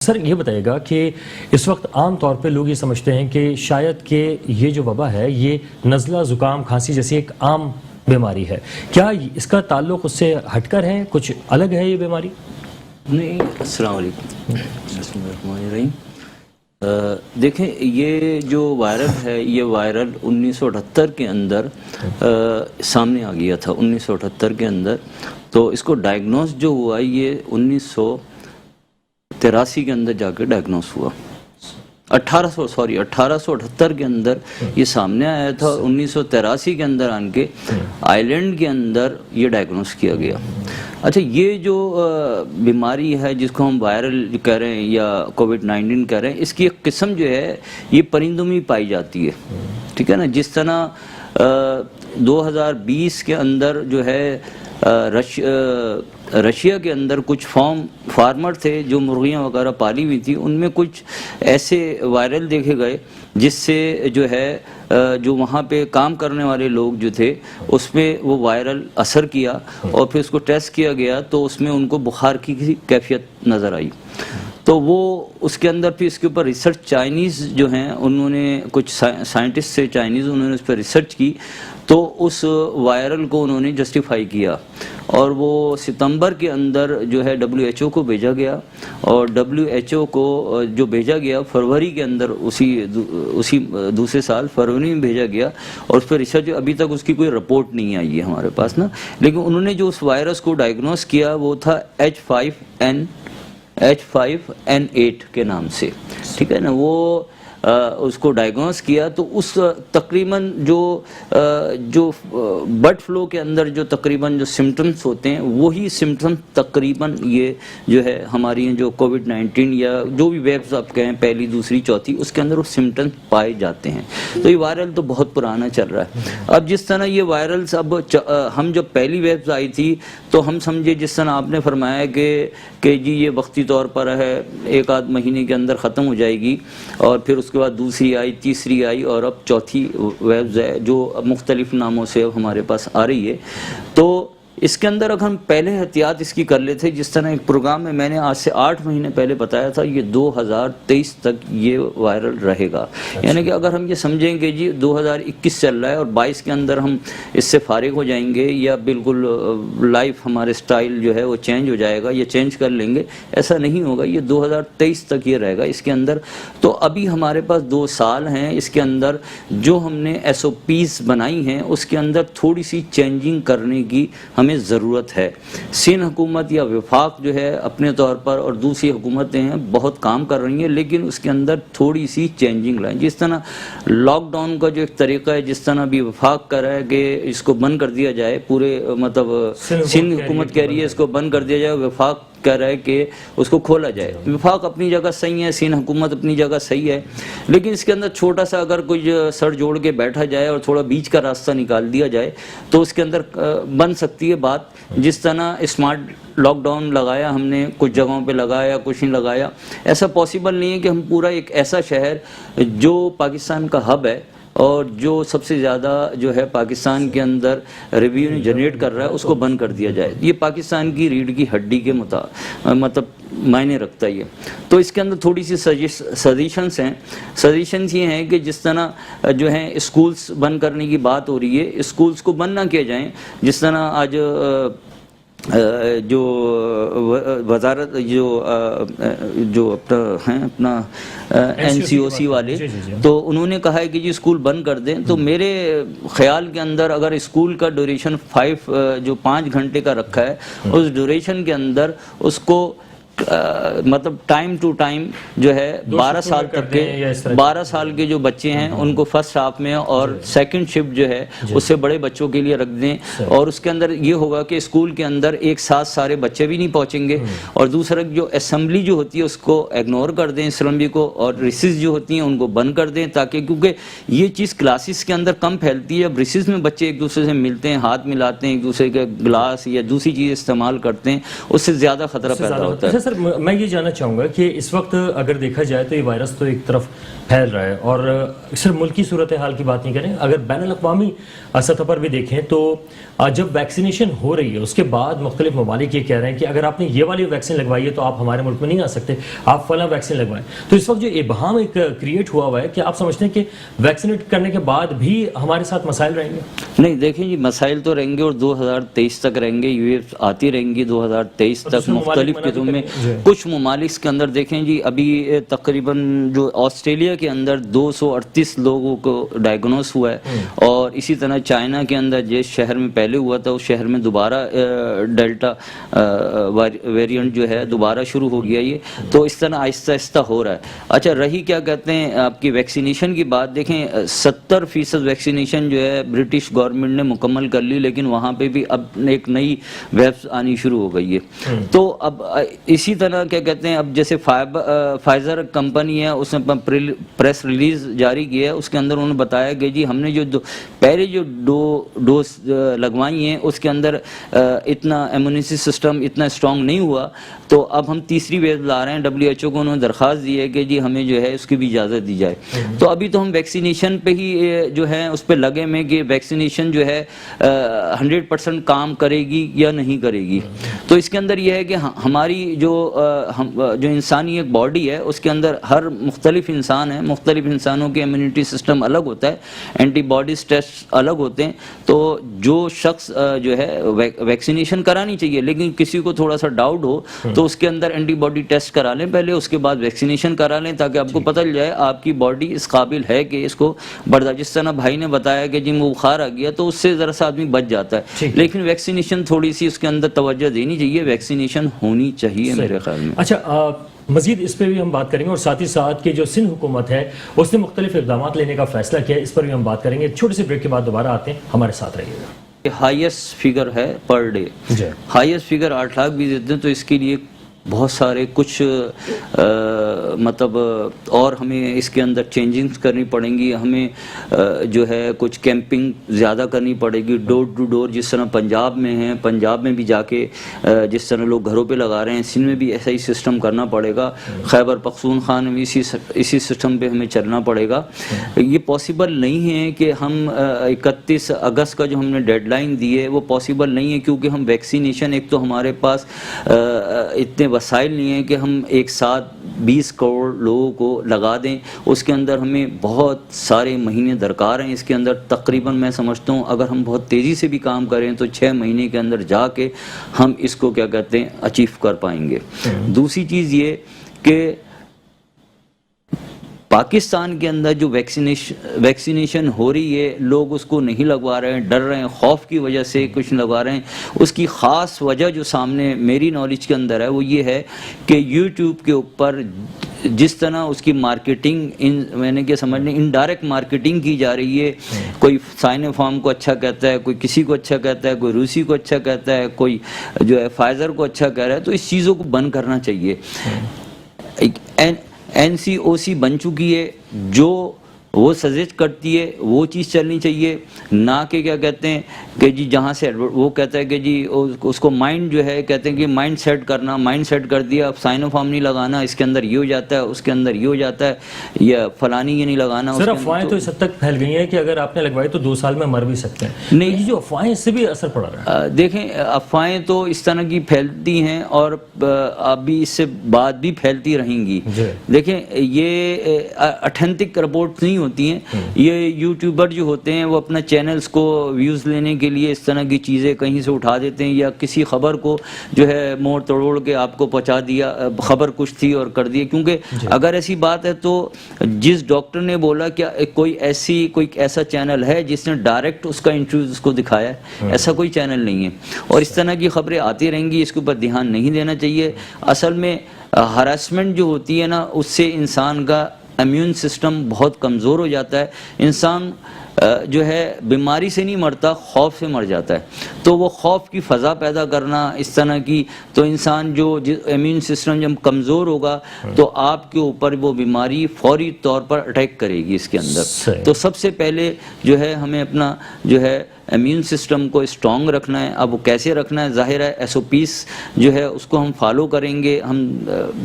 سر یہ بتائے گا کہ اس وقت عام طور پہ لوگ یہ سمجھتے ہیں کہ شاید کہ یہ جو وبا ہے یہ نزلہ زکام کھانسی جیسی ایک عام بیماری ہے. کیا اس کا تعلق اس سے ہٹ کر ہے؟ کچھ الگ ہے یہ بیماری؟ نہیں. السلام علیکم. بسم اللہ الرحمن الرحیم. دیکھیں یہ جو وائرل ہے یہ وائرل 1978 کے اندر سامنے آ گیا تھا. 1978 کے اندر تو اس کو ڈائگنوز جو ہوا یہ 1983 کے اندر جا کے ڈائگنوز ہوا. 1878 کے اندر یہ سامنے آیا تھا. 1983 کے اندر آن کے آئی لینڈ کے اندر یہ ڈائگنوز کیا گیا. اچھا یہ جو بیماری ہے جس کو ہم وائرل کہہ رہے ہیں یا کووڈ-19 کہہ رہے ہیں، اس کی ایک قسم جو ہے یہ پرندوں میں پائی جاتی ہے. ٹھیک ہے نا. جس طرح 2020 کے اندر جو ہے رشیا کے اندر کچھ فارمر تھے جو مرغیاں وغیرہ پالی ہوئی تھی، ان میں کچھ ایسے وائرل دیکھے گئے جس سے جو ہے جو وہاں پہ کام کرنے والے لوگ جو تھے اس میں وہ وائرل اثر کیا اور پھر اس کو ٹیسٹ کیا گیا تو اس میں ان کو بخار کی کیفیت نظر آئی. تو وہ اس کے اندر پھر اس کے اوپر ریسرچ چائنیز جو ہیں انہوں نے کچھ سائنٹسٹ سے چائنیز انہوں نے اس پہ ریسرچ کی تو اس وائرل کو انہوں نے جسٹیفائی کیا اور وہ ستمبر کے اندر جو ہے WHO کو بھیجا گیا اور WHO کو جو بھیجا گیا فروری کے اندر اسی دوسرے سال فروری میں بھیجا گیا اور اس پہ ریسرچ ابھی تک اس کی کوئی رپورٹ نہیں آئی ہے ہمارے پاس نا. لیکن انہوں نے جو اس وائرس کو ڈائگنوز کیا وہ تھا H5N8 کے نام سے. ٹھیک ہے نا. وہ اس کو ڈائگنوز کیا تو اس تقریباً جو برڈ فلو کے اندر جو تقریباً جو سمٹمز ہوتے ہیں وہی سمٹمز تقریباً یہ جو ہے ہماری جو کووڈ-19 یا جو بھی ویبز آپ کہیں پہلی دوسری چوتھی اس کے اندر وہ سمٹمز پائے جاتے ہیں. تو یہ وائرل تو بہت پرانا چل رہا ہے. اب جس طرح یہ وائرلز اب ہم جب پہلی ویبز آئی تھی تو ہم سمجھے جس طرح آپ نے فرمایا کہ جی یہ وقتی طور پر ہے ایک آدھ مہینے کے اندر ختم ہو جائے گی اور پھر اس کے بعد دوسری آئی تیسری آئی اور اب چوتھی ویبز ہے جو مختلف ناموں سے ہمارے پاس آ رہی ہے. تو اس کے اندر اگر ہم پہلے احتیاط اس کی کر لیتے جس طرح ایک پروگرام میں نے آج سے 8 مہینے پہلے بتایا تھا یہ 2023 تک یہ وائرل رہے گا. یعنی کہ اگر ہم یہ سمجھیں کہ جی 2021 چل رہا ہے اور 22 کے اندر ہم اس سے فارغ ہو جائیں گے یا بالکل لائف ہمارے سٹائل جو ہے وہ چینج ہو جائے گا یا چینج کر لیں گے، ایسا نہیں ہوگا. یہ 2023 تک یہ رہے گا اس کے اندر. تو ابھی ہمارے پاس 2 سال ہیں. اس کے اندر جو ہم نے SOPs بنائی ہیں اس کے اندر تھوڑی سی چینجنگ کرنے کی ہمیں ضرورت ہے. سندھ حکومت یا وفاق جو ہے اپنے طور پر اور دوسری حکومتیں ہیں بہت کام کر رہی ہیں لیکن اس کے اندر تھوڑی سی چینجنگ لائیں. جس طرح لاک ڈاؤن کا جو ایک طریقہ ہے جس طرح بھی وفاق کر رہا ہے کہ اس کو بند کر دیا جائے پورے مطلب سندھ حکومت کہہ رہی ہے اس کو بند کر دیا جائے، وفاق کہہ رہا ہے کہ اس کو کھولا جائے. وفاق اپنی جگہ صحیح ہے، سندھ حکومت اپنی جگہ صحیح ہے، لیکن اس کے اندر چھوٹا سا اگر کچھ سر جوڑ کے بیٹھا جائے اور تھوڑا بیچ کا راستہ نکال دیا جائے تو اس کے اندر بن سکتی ہے بات. جس طرح اسمارٹ لاک ڈاؤن لگایا ہم نے کچھ جگہوں پہ لگایا کچھ نہیں لگایا، ایسا پاسبل نہیں ہے کہ ہم پورا ایک ایسا شہر جو پاکستان کا ہب ہے اور جو سب سے زیادہ جو ہے پاکستان کے اندر ریونیو جنریٹ کر رہا ہے اس کو بند کر دیا جائے. یہ پاکستان کی ریڑھ کی ہڈی کے مطلب معنی رکھتا ہے. تو اس کے اندر تھوڑی سی سجیشنز ہیں. سجیشنز یہ ہیں کہ جس طرح جو ہے اسکولز بند کرنے کی بات ہو رہی ہے، اسکولز کو بند نہ کیے جائیں. جس طرح آج جو وزارت جو اپنا NCOC والے تو انہوں نے کہا ہے کہ جی اسکول بند کر دیں. تو میرے خیال کے اندر اگر اسکول کا ڈیوریشن 5 گھنٹے کا رکھا ہے اس ڈیوریشن کے اندر اس کو مطلب ٹائم ٹو ٹائم جو ہے 12 سال کے جو بچے ہیں ان کو فرسٹ ہاف میں اور سیکنڈ شفٹ جو ہے اس سے بڑے بچوں کے لیے رکھ دیں. اور اس کے اندر یہ ہوگا کہ اسکول کے اندر ایک ساتھ سارے بچے بھی نہیں پہنچیں گے. اور دوسرا جو اسمبلی جو ہوتی ہے اس کو اگنور کر دیں اسمبلی کو، اور ریسز جو ہوتی ہیں ان کو بند کر دیں تاکہ کیونکہ یہ چیز کلاسز کے اندر کم پھیلتی ہے. اب ریسز میں بچے ایک دوسرے سے ملتے ہیں، ہاتھ ملاتے ہیں، ایک دوسرے کے گلاس یا دوسری چیز استعمال کرتے ہیں، اس سے زیادہ خطرہ پیدا ہوتا ہے. سر میں یہ جاننا چاہوں گا کہ اس وقت اگر دیکھا جائے تو یہ وائرس تو ایک طرف پھیل رہا ہے، اور صرف ملکی صورتحال کی بات نہیں کریں، اگر بین الاقوامی سطح پر بھی دیکھیں تو جب ویکسینیشن ہو رہی ہے اس کے بعد مختلف ممالک یہ کہہ رہے ہیں کہ اگر آپ نے یہ والی ویکسین لگوائی ہے تو آپ ہمارے ملک میں نہیں آ سکتے، آپ فلاں ویکسین لگوائیں. تو اس وقت جو ابہام ایک کریٹ ہوا ہوا ہے کہ آپ سمجھتے ہیں کہ ویکسینیٹ کرنے کے بعد بھی ہمارے ساتھ مسائل رہیں گے؟ نہیں دیکھیں جی، مسائل تو رہیں گے اور 2023 تک رہیں گے، یہ آتی رہیں گی 2023 تک مختلف قسم میں. کچھ ممالک کے اندر دیکھیں جی، ابھی تقریباً جو آسٹریلیا کے اندر 238 لوگوں کو ڈائیگنوز ہوا ہے، اور اسی طرح چائنا کے اندر جس شہر میں پہلے ہوا تھا اس شہر میں دوبارہ ڈیلٹا ویریئنٹ جو ہے دوبارہ شروع ہو گیا. یہ تو اس طرح آہستہ آہستہ ہو رہا ہے. اچھا، رہی کیا کہتے ہیں آپ کی ویکسینیشن کی بات، دیکھیں 70% ویکسینیشن جو ہے برٹش گورنمنٹ نے مکمل کر لی، لیکن وہاں پہ بھی اب ایک نئی ویبس آنی شروع ہو گئی ہے. تو اب اسی طرح کیا کہتے ہیں، اب جیسے فائزر کمپنی ہے اس نے پریس ریلیز جاری کی ہے، اس کے اندر انہوں نے بتایا کہ جی ہم نے جو پہلے جو ڈوز لگوائی ہیں اس کے اندر اتنا امیونٹی سسٹم اتنا اسٹرانگ نہیں ہوا، تو اب ہم تیسری ویو لا رہے ہیں. WHO کو انہوں نے درخواست دی ہے کہ جی ہمیں جو ہے اس کی بھی اجازت دی جائے. تو ابھی تو ہم ویکسینیشن پہ ہی جو ہے اس پہ لگے میں کہ ویکسینیشن جو ہے 100% کام کرے گی یا نہیں کرے گی. تو اس کے اندر یہ ہے کہ ہماری جو انسانی ایک باڈی ہے اس کے اندر ہر مختلف انسان ہے، مختلف انسانوں کے امیونٹی سسٹم الگ ہوتا ہے، اینٹی باڈیز ٹیسٹ الگ ہوتے ہیں. تو جو شخص جو ہے ویکسینیشن کرانی چاہیے، لیکن کسی کو تھوڑا سا ڈاؤٹ ہو تو اس کے اندر اینٹی باڈی ٹیسٹ کرا لیں پہلے، اس کے بعد ویکسینیشن کرا لیں، تاکہ آپ کو پتہ چل جائے آپ کی باڈی اس قابل ہے کہ اس کو برداشت. جس طرح بھائی نے بتایا کہ جی وہ بخار آ گیا تو اس سے ذرا سا آدمی بچ جاتا ہے، لیکن ویکسینیشن تھوڑی سی اس کے اندر توجہ دینی چاہیے، ویکسینیشن ہونی چاہیے میرے خیال میں. اچھا، مزید اس پہ بھی ہم بات کریں گے، اور ساتھ ہی ساتھ کہ جو سندھ حکومت ہے اس نے مختلف اقدامات لینے کا فیصلہ کیا ہے، اس پر بھی ہم بات کریں گے. چھوٹے سے بریک کے بعد دوبارہ آتے ہیں، ہمارے ساتھ رہیے گا. ہائیسٹ فگر ہے per day, highest figure 8 lakh بھی دیتے ہیں، تو اس کے لیے بہت سارے کچھ مطلب اور ہمیں اس کے اندر چینجنگز کرنی پڑیں گی. ہمیں جو ہے کچھ کیمپنگ زیادہ کرنی پڑے گی، ڈور ٹو ڈور، جس طرح پنجاب میں ہیں، پنجاب میں بھی جا کے جس طرح لوگ گھروں پہ لگا رہے ہیں، سندھ میں بھی ایسا ہی سسٹم کرنا پڑے گا. خیبر پختونخوا میں بھی اسی سسٹم پہ ہمیں چلنا پڑے گا. یہ پاسبل نہیں ہے کہ ہم 31 اگست کا جو ہم نے ڈیڈ لائن دی ہے وہ پاسبل نہیں ہے، کیونکہ ہم ویکسینیشن ایک تو ہمارے پاس اتنے وسائل نہیں ہیں کہ ہم ایک ساتھ 20 کروڑ لوگوں کو لگا دیں. اس کے اندر ہمیں بہت سارے مہینے درکار ہیں. اس کے اندر تقریباً میں سمجھتا ہوں اگر ہم بہت تیزی سے بھی کام کریں تو 6 مہینے کے اندر جا کے ہم اس کو کیا کہتے ہیں اچیو کر پائیں گے. دوسری چیز یہ کہ پاکستان کے اندر جو ویکسینیشن ہو رہی ہے، لوگ اس کو نہیں لگوا رہے ہیں، ڈر رہے ہیں، خوف کی وجہ سے کچھ لگوا رہے ہیں. اس کی خاص وجہ جو سامنے میری نالج کے اندر ہے وہ یہ ہے کہ یوٹیوب کے اوپر جس طرح اس کی مارکیٹنگ میں نے کیا سمجھنے انڈائریکٹ مارکیٹنگ کی جا رہی ہے. کوئی سائنو فارم کو اچھا کہتا ہے، کوئی کسی کو اچھا کہتا ہے، کوئی روسی کو اچھا کہتا ہے، کوئی جو ہے فائزر کو اچھا کہہ رہا ہے. تو اس چیزوں کو بند کرنا چاہیے. NCOC بن چکی ہے، جو وہ سجیسٹ کرتی ہے وہ چیز چلنی چاہیے، نہ کہ کیا کہتے ہیں کہ جی جہاں سے وہ کہتا ہے کہ جی اس کو مائنڈ جو ہے کہتے ہیں کہ مائنڈ سیٹ کرنا، مائنڈ سیٹ کر دیا اب سائنو فارم نہیں لگانا، اس کے اندر یہ ہو جاتا ہے، اس کے اندر یہ ہو جاتا ہے، یا فلانی یہ نہیں لگانا. سر افواہیں تو اس حد تک پھیل گئی ہیں کہ اگر آپ نے لگوائی تو 2 سال میں مر بھی سکتے ہیں. نہیں، یہ جو افواہیں اس سے بھی اثر پڑ رہا ہے. دیکھیں افواہیں تو اس طرح کی پھیلتی ہیں اور ابھی اس سے بعد بھی پھیلتی رہیں گی. دیکھیں یہ اتھینٹک رپورٹ نہیں ہوتی ہیں. یہ یوٹیوبر جو ہوتے ہیں وہ اپنا چینلز کو ویوز لینے کے لیے اس طرح کی چیزیں کہیں سے اٹھا دیتے ہیں، یا کسی خبر کو جو ہے موڑ توڑ کے آپ کو پہنچا دیا، خبر کچھ تھی اور کر دی. کیونکہ اگر ایسی بات ہے تو جس ڈاکٹر نے بولا کہ کوئی ایسا چینل ہے جس نے ڈائریکٹ اس کا انٹرویو اس کو دکھایا ہے، ایسا کوئی چینل نہیں ہے. اور اس طرح کی خبریں آتی رہیں گی، اس کے اوپر دھیان نہیں دینا چاہیے. اصل میں ہراسمنٹ جو ہوتی ہے نا، اس سے انسان کا امیون سسٹم بہت کمزور ہو جاتا ہے. انسان جو ہے بیماری سے نہیں مرتا، خوف سے مر جاتا ہے. تو وہ خوف کی فضا پیدا کرنا اس طرح کی، تو انسان جو امیون سسٹم جب کمزور ہوگا تو آپ کے اوپر وہ بیماری فوری طور پر اٹیک کرے گی اس کے اندر. تو سب سے پہلے جو ہے ہمیں اپنا جو ہے امیون سسٹم کو اسٹرانگ رکھنا ہے. اب وہ کیسے رکھنا ہے, ظاہر ہے ایس او پیز جو ہے اس کو ہم فالو کریں گے. ہم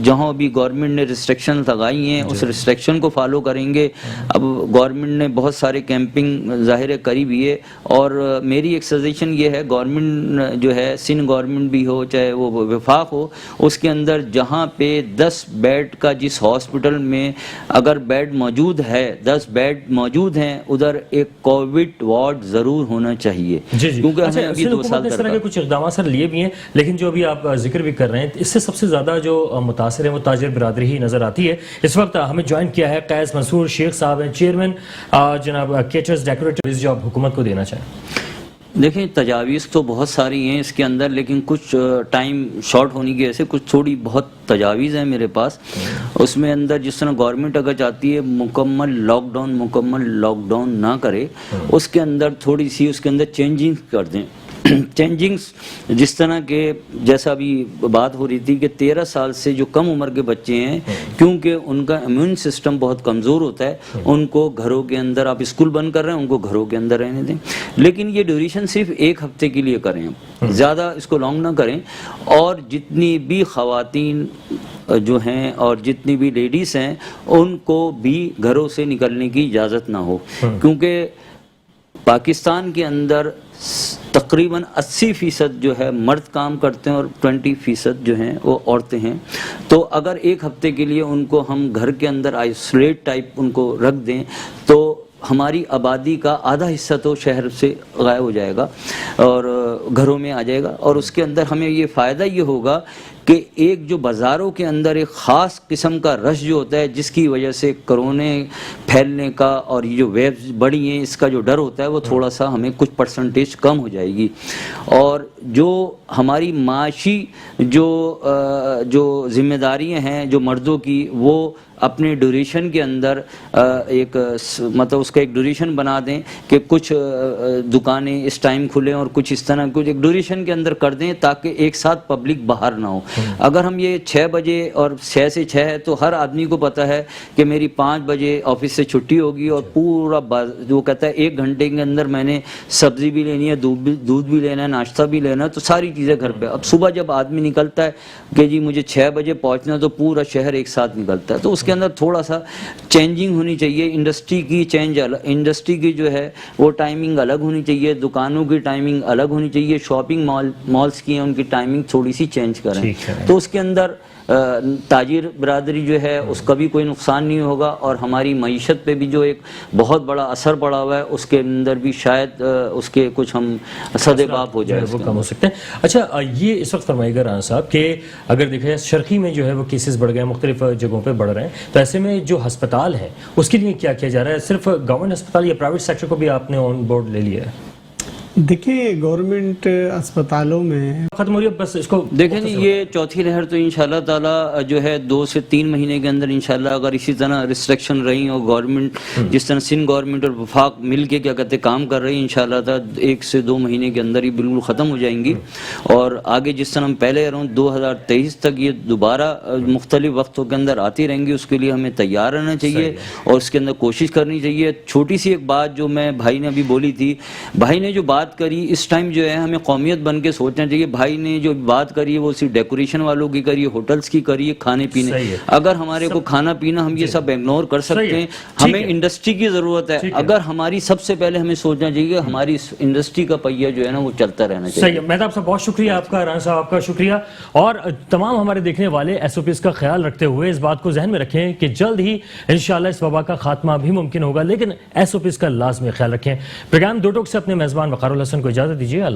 جہاں بھی گورنمنٹ نے ریسٹرکشن لگائی ہیں اس ریسٹرکشن کو فالو کریں گے. اب گورنمنٹ نے بہت سارے کیمپنگ ظاہر ہے کری بھی ہے, اور میری ایک سجیشن یہ ہے گورنمنٹ جو ہے سندھ گورنمنٹ بھی ہو چاہے وہ وفاق ہو, اس کے اندر جہاں پہ 10 بیڈ کا جس ہاسپٹل میں اگر بیڈ موجود ہے 10 بیڈ موجود ہیں ادھر ایک کووڈ وارڈ ضرور ہونا چاہیے. کیونکہ ہمیں ابھی 2 سال اس طرح کے کچھ اقدامات سر لیے بھی ہیں, لیکن جو ابھی آپ ذکر بھی کر رہے ہیں اس سے سب سے زیادہ جو متاثر ہے وہ تاجر برادری ہی نظر آتی ہے. اس وقت ہمیں جوائن کیا ہے قیس منصور شیخ صاحب ہیں, چیئرمین جناب کیٹرز ڈیکوریٹرز, جو آپ حکومت کو دینا چاہیں. دیکھیں تجاویز تو بہت ساری ہیں اس کے اندر, لیکن کچھ ٹائم شارٹ ہونے کی وجہ سے کچھ تھوڑی بہت تجاویز ہیں میرے پاس. اس میں اندر جس طرح گورنمنٹ اگر چاہتی ہے مکمل لاک ڈاؤن نہ کرے, اس کے اندر تھوڑی سی اس کے اندر چینجنگ کر دیں. چینجنگز جس طرح کہ جیسا ابھی بات ہو رہی تھی کہ 13 سال سے جو کم عمر کے بچے ہیں, کیونکہ ان کا امیون سسٹم بہت کمزور ہوتا ہے, ان کو گھروں کے اندر, آپ اسکول بند کر رہے ہیں ان کو گھروں کے اندر رہنے دیں, لیکن یہ ڈیوریشن صرف 1 ہفتے کے لیے کریں, زیادہ اس کو لانگ نہ کریں. اور جتنی بھی خواتین جو ہیں اور جتنی بھی لیڈیز ہیں ان کو بھی گھروں سے نکلنے کی اجازت نہ ہو, کیونکہ پاکستان کے اندر تقریباً 80% جو ہے مرد کام کرتے ہیں اور 20% جو ہیں وہ عورتیں ہیں. تو اگر 1 ہفتے کے لیے ان کو ہم گھر کے اندر آئسولیٹ ٹائپ ان کو رکھ دیں تو ہماری آبادی کا آدھا حصہ تو شہر سے غائب ہو جائے گا اور گھروں میں آ جائے گا. اور اس کے اندر ہمیں یہ فائدہ یہ ہوگا کہ ایک جو بازاروں کے اندر ایک خاص قسم کا رش جو ہوتا ہے جس کی وجہ سے کرونے پھیلنے کا اور یہ جو ویوز بڑی ہیں اس کا جو ڈر ہوتا ہے وہ تھوڑا سا ہمیں کچھ پرسنٹیج کم ہو جائے گی. اور جو ہماری معاشی جو ذمہ داریاں ہیں جو مردوں کی, وہ اپنے ڈیوریشن کے اندر ایک مطلب اس کا ایک ڈیوریشن بنا دیں کہ کچھ دکانیں اس ٹائم کھلیں اور کچھ اس طرح کچھ ایک ڈیوریشن کے اندر کر دیں تاکہ ایک ساتھ پبلک باہر نہ ہو. اگر ہم یہ 6 بجے اور 6 سے 6 ہے تو ہر آدمی کو پتہ ہے کہ میری 5 بجے آفس سے چھٹی ہوگی اور پورا جو کہتا ہے 1 گھنٹے کے اندر میں نے سبزی بھی لینی ہے, دودھ بھی لینا ہے, ناشتہ بھی لینا ہے, تو ساری چیزیں گھر پہ. اب صبح جب آدمی نکلتا ہے کہ جی مجھے 6 بجے پہنچنا, تو پورا شہر ایک ساتھ نکلتا ہے. تو اس کے اندر تھوڑا سا چینجنگ ہونی چاہیے. انڈسٹری کی جو ہے وہ ٹائمنگ الگ ہونی چاہیے, دکانوں کی ٹائمنگ الگ ہونی چاہیے, شاپنگ مالز کی ہیں ان کی ٹائمنگ تھوڑی سی چینج کریں. تو اس کے اندر تاجر برادری جو ہے اس کا بھی کوئی نقصان نہیں ہوگا, اور ہماری معیشت پہ بھی جو ایک بہت بڑا اثر پڑا ہوا ہے اس کے اندر بھی شاید اس کے کچھ ہم صدباب ہو جائے, وہ کم ہو سکتے ہیں. اچھا یہ اس وقت فرمائیے گا رانا صاحب کہ اگر دیکھا جائے شرقی میں جو ہے وہ کیسز بڑھ گئے, مختلف جگہوں پہ بڑھ رہے ہیں, تو ایسے میں جو ہسپتال ہیں اس کے لیے کیا کیا جا رہا ہے؟ صرف گورنمنٹ ہسپتال یا پرائیویٹ سیکٹر کو بھی آپ نے آن بورڈ لے لیا ہے؟ دیکھیں گورنمنٹ اسپتالوں میں ختم ہو رہی ہے, بس اس کو دیکھیں یہ چوتھی لہر تو انشاءاللہ تعالی جو ہے 2 سے 3 مہینے کے اندر انشاءاللہ اگر اسی طرح ریسٹرکشن رہی اور گورنمنٹ جس طرح سندھ گورنمنٹ اور وفاق مل کے کیا کہتے کام کر رہی ہیں, انشاءاللہ تعالی 1 سے 2 مہینے کے اندر ہی بالکل ختم ہو جائیں گی. اور آگے جس طرح ہم پہلے اراؤنڈ 2023 تک یہ دوبارہ مختلف وقتوں کے اندر آتی رہیں گی, اس کے لیے ہمیں تیار رہنا چاہیے اور اس کے اندر کوشش کرنی چاہیے. چھوٹی سی ایک بات جو میں بھائی نے ابھی بولی تھی, بھائی نے جو بات کری اس ٹائم جو ہے ہمیں قومیت بن کے سوچنا چاہیے. بھائی نے جو بات کری وہ صرف ڈیکوریشن والوں کی کری, ہوٹلز کی کری, کھانے پینے. اگر ہمارے کو کھانا پینا ہم یہ سب اگنور کر سکتے ہیں, ہمیں انڈسٹری کی ضرورت ہے. اگر ہماری سب سے پہلے ہمیں سوچنا چاہیے کہ ہماری انڈسٹری کا پہیہ جو ہے نا وہ چلتا رہنا چاہیے. صحیح. میں آپ سے بہت شکریہ آپ کا رانا صاحب, آپ کا شکریہ. اور تمام ہمارے دیکھنے والے ایس او پیز کا خیال رکھتے ہوئے اس بات کو ذہن میں رکھیں کہ جلد ہی انشاءاللہ اس وبا کا خاتمہ بھی ممکن ہوگا, لیکن ایس او پیز کا لازمی خیال رکھیں. پروگرام دو ٹوک سے اپنے میزبان وقار الحسن کو اجازت دیجیے.